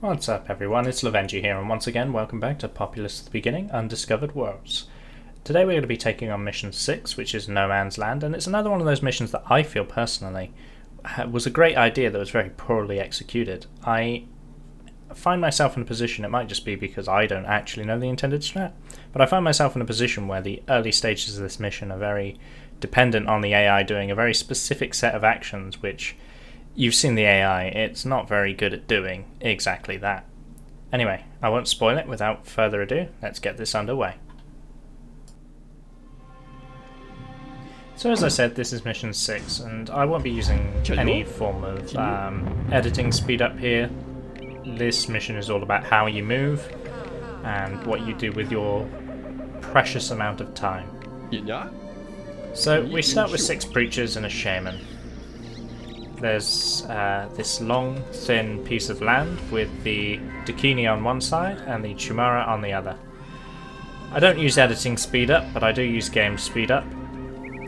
What's up everyone, it's Lovenji here, and once again welcome back to Populous at the Beginning, Undiscovered Worlds. Today we're going to be taking on Mission 6, which is No Man's Land, and it's another one of those missions that I feel personally was a great idea that was very poorly executed. I find myself in a position, it might just be because I don't actually know the intended strat, but I find myself in a position where the early stages of this mission are very dependent on the AI doing a very specific set of actions which you've seen the AI, it's not very good at doing exactly that. Anyway, I won't spoil it. Without further ado, let's get this underway. So as I said, this is mission 6, and I won't be using any form of editing speed up here. This mission is all about how you move and what you do with your precious amount of time. So we start with 6 preachers and a shaman. There's this long, thin piece of land with the Dakini on one side and the Chumara on the other. I don't use editing speed up, but I do use game speed up.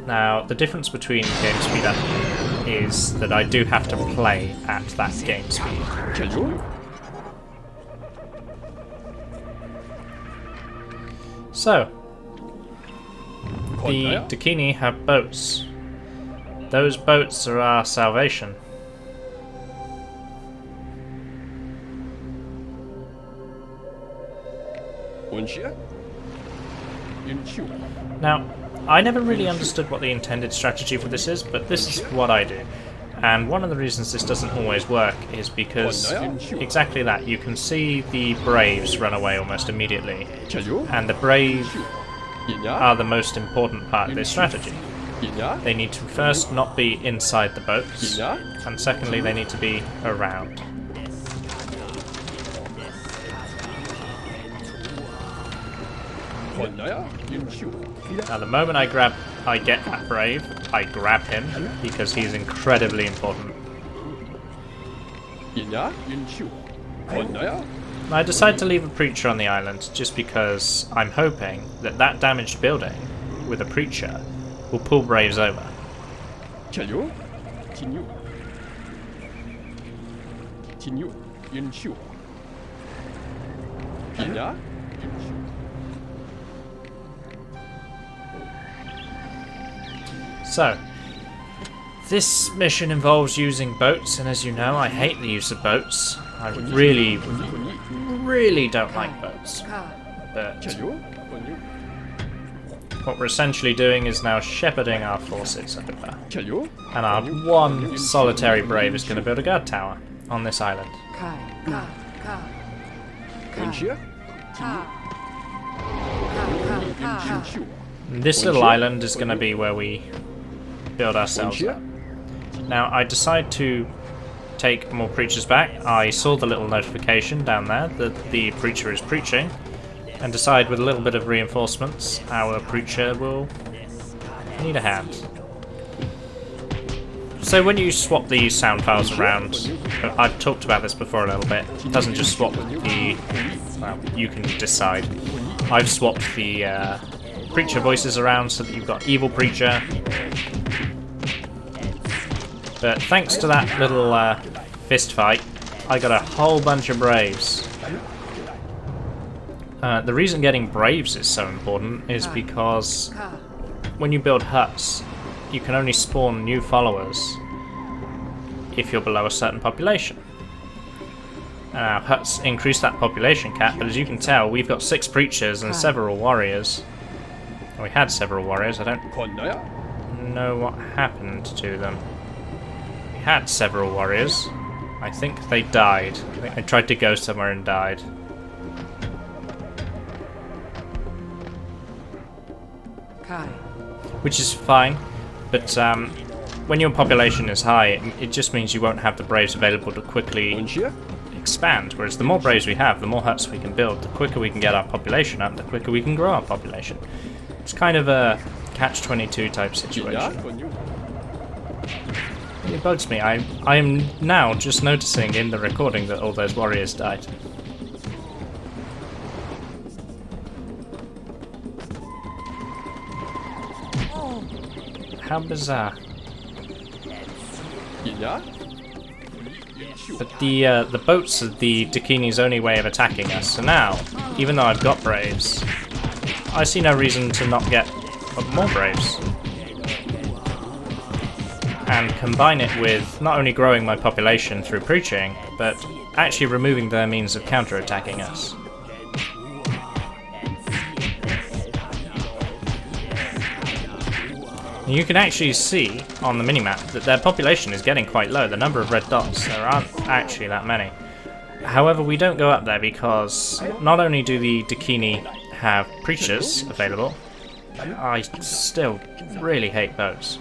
Now, the difference between game speed up is that I do have to play at that game speed. So, the Dakini have boats. Those boats are our salvation. Now, I never really understood what the intended strategy for this is, but this is what I do. And one of the reasons this doesn't always work is because exactly that, you can see the Braves run away almost immediately. And the Brave are the most important part of this strategy. They need to first not be inside the boats, and secondly they need to be around. Now the moment I get that Brave, I grab him because he's incredibly important. I decide to leave a preacher on the island just because I'm hoping that that damaged building with a preacher will pull Braves over. So, this mission involves using boats, and as you know, I hate the use of boats. I really don't like boats. But what we're essentially doing is now shepherding our forces over. And our one solitary Brave is going to build a guard tower on this island. This little island is going to be where we build ourselves up. Now I decide to take more preachers back. I saw the little notification down there that the preacher is preaching, and decide with a little bit of reinforcements our preacher will need a hand. So when you swap the sound files around, I've talked about this before a little bit, it doesn't just swap the, well, you can decide. I've swapped the preacher voices around so that you've got evil preacher. But thanks to that little fist fight, I got a whole bunch of Braves. The reason getting Braves is so important is because when you build huts, you can only spawn new followers if you're below a certain population. And our huts increase that population cap, but as you can tell, we've got 6 preachers and several warriors. We had several warriors, I don't know what happened to them. We had several warriors. I think they died. I think they tried to go somewhere and died. Which is fine, but when your population is high, it just means you won't have the Braves available to quickly expand, whereas the more Braves we have, the more huts we can build, the quicker we can get our population up, the quicker we can grow our population. It's kind of a catch-22 type situation. It bugs me. I am now just noticing in the recording that all those warriors died. How bizarre. But the boats are the Dakini's only way of attacking us, so now, even though I've got Braves, I see no reason to not get more Braves. And combine it with not only growing my population through preaching, but actually removing their means of counter-attacking us. And you can actually see on the minimap that their population is getting quite low. The number of red dots, there aren't actually that many. However, we don't go up there because not only do the Dakini have preachers available, I still really hate those.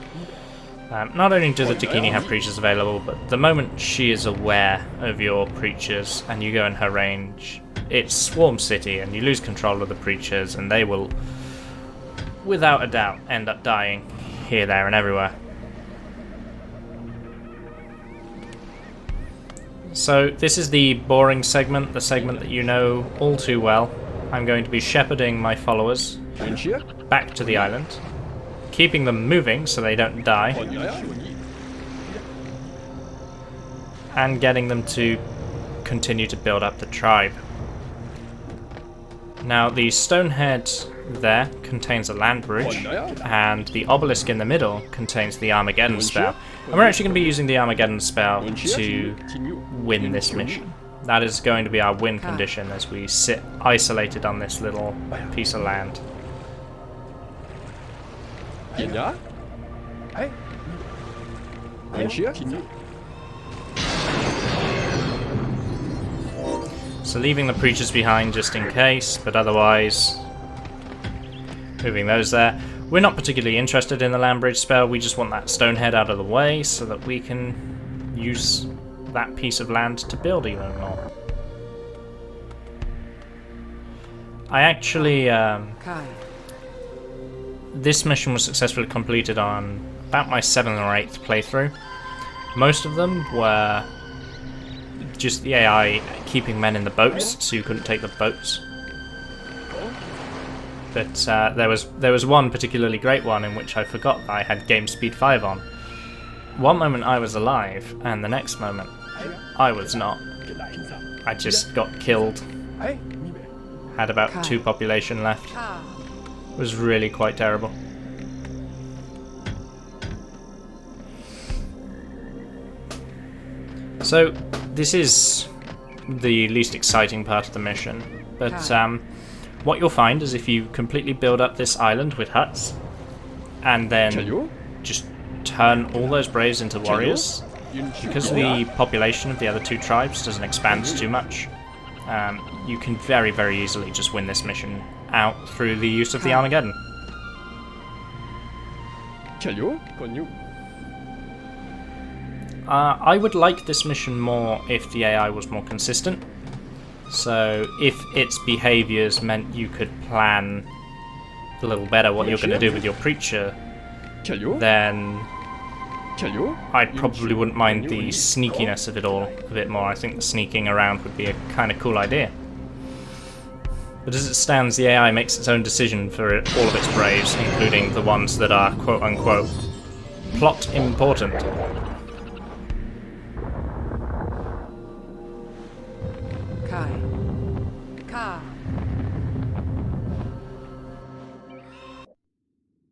Not only do the Dakini have preachers available, but the moment she is aware of your preachers and you go in her range, it's Swarm City and you lose control of the preachers and they will, without a doubt, end up dying here, there and everywhere. So this is the boring segment, the segment that you know all too well. I'm going to be shepherding my followers back to the island, keeping them moving so they don't die, and getting them to continue to build up the tribe. Now the Stonehead there contains a land bridge, and the obelisk in the middle contains the Armageddon spell. And we're actually going to be using the Armageddon spell to win this mission. That is going to be our win condition as we sit isolated on this little piece of land. So leaving the preachers behind just in case, but otherwise moving those there. We're not particularly interested in the land bridge spell, we just want that Stonehead out of the way so that we can use that piece of land to build even more. I actually, this mission was successfully completed on about my 7th or 8th playthrough. Most of them were just the AI keeping men in the boats, so you couldn't take the boats. But there was one particularly great one in which I forgot that I had game speed 5 on. One moment I was alive, and the next moment I was not. I just got killed. Had about 2 population left. It was really quite terrible. So this is the least exciting part of the mission, but what you'll find is if you completely build up this island with huts and then just turn all those braves into warriors, because the population of the other 2 tribes doesn't expand too much, you can very, very easily just win this mission out through the use of the Armageddon. I would like this mission more if the AI was more consistent. So if its behaviours meant you could plan a little better what you're going to do with your preacher, then I probably wouldn't mind the sneakiness of it all a bit more. I think the sneaking around would be a kind of cool idea. But as it stands, the AI makes its own decision for all of its braves, including the ones that are quote-unquote plot important.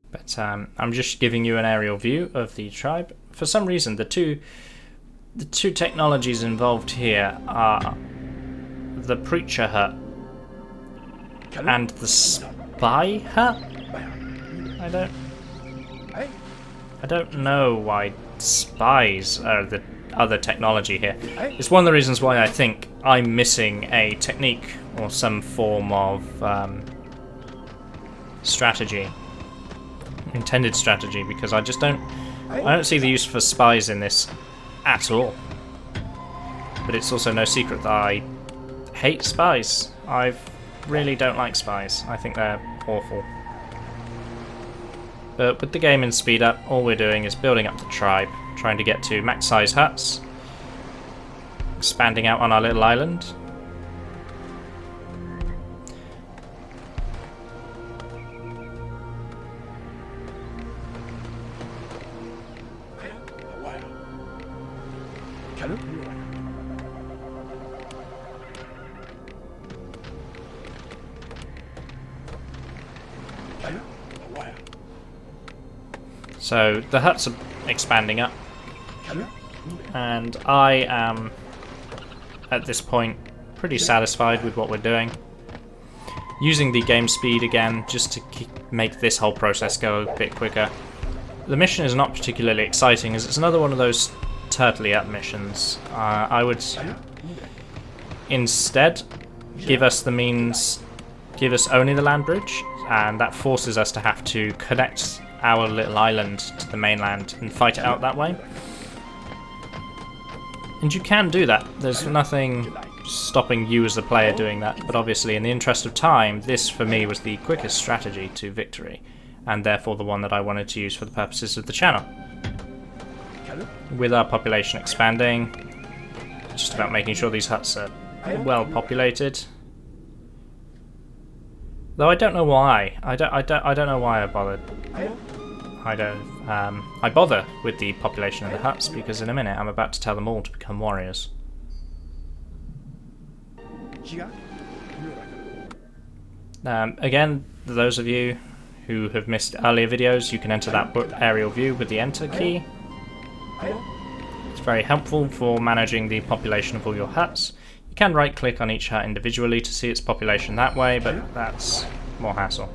But I'm just giving you an aerial view of the tribe. For some reason, the two technologies involved here are the preacher hut and the spy hut. I don't know why spies are the other technology here. It's one of the reasons why I think I'm missing a technique or some form of strategy, intended strategy, because I don't see the use for spies in this at all. But it's also no secret that I hate spies. I really don't like spies. I think they're awful. But with the game in speed up, all we're doing is building up the tribe, trying to get to max size huts, expanding out on our little island. So the huts are expanding up, and I am at this point pretty satisfied with what we're doing. Using the game speed again just to make this whole process go a bit quicker. The mission is not particularly exciting as it's another one of those turtley up missions. I would instead give us the means, give us only the land bridge, and that forces us to have to connect our little island to the mainland and fight it out that way. And you can do that. There's nothing stopping you as the player doing that, but obviously in the interest of time, this for me was the quickest strategy to victory, and therefore the one that I wanted to use for the purposes of the channel. With our population expanding, just about making sure these huts are well populated. Though I don't know why. I don't know why I bothered. I bother with the population of the huts because in a minute I'm about to tell them all to become warriors. Again, those of you who have missed earlier videos, you can enter that aerial view with the enter key. It's very helpful for managing the population of all your huts. You can right click on each hut individually to see its population that way, but that's more hassle.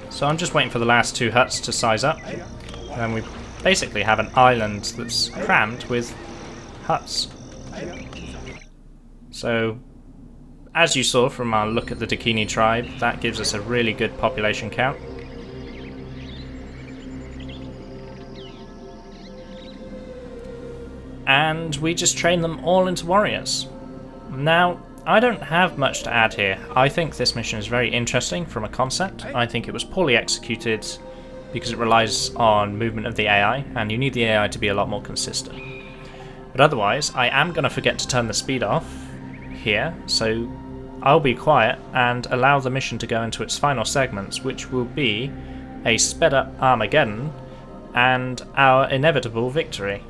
So I'm just waiting for the last two huts to size up, and then we basically have an island that's crammed with huts. So, as you saw from our look at the Dakini tribe, that gives us a really good population count. And we just train them all into warriors. Now, I don't have much to add here. I think this mission is very interesting from a concept. I think it was poorly executed because it relies on movement of the AI, and you need the AI to be a lot more consistent. But otherwise, I am going to forget to turn the speed off here, so I'll be quiet and allow the mission to go into its final segments, which will be a sped up Armageddon and our inevitable victory.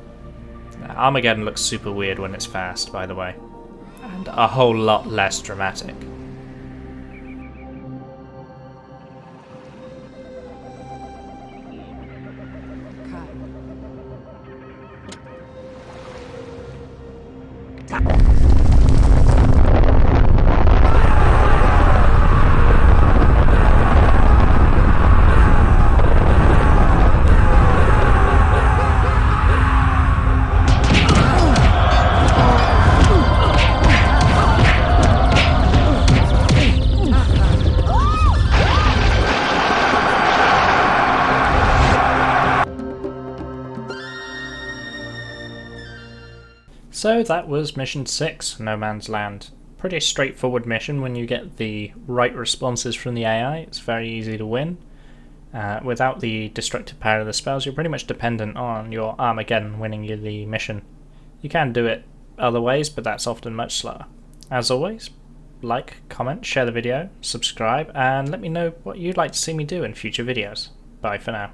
Armageddon looks super weird when it's fast, by the way, and a whole lot less dramatic. So that was mission 6, No Man's Land. Pretty straightforward mission when you get the right responses from the AI. It's very easy to win. Without the destructive power of the spells, you're pretty much dependent on your Armageddon winning you the mission. You can do it other ways, but that's often much slower. As always, like, comment, share the video, subscribe, and let me know what you'd like to see me do in future videos. Bye for now.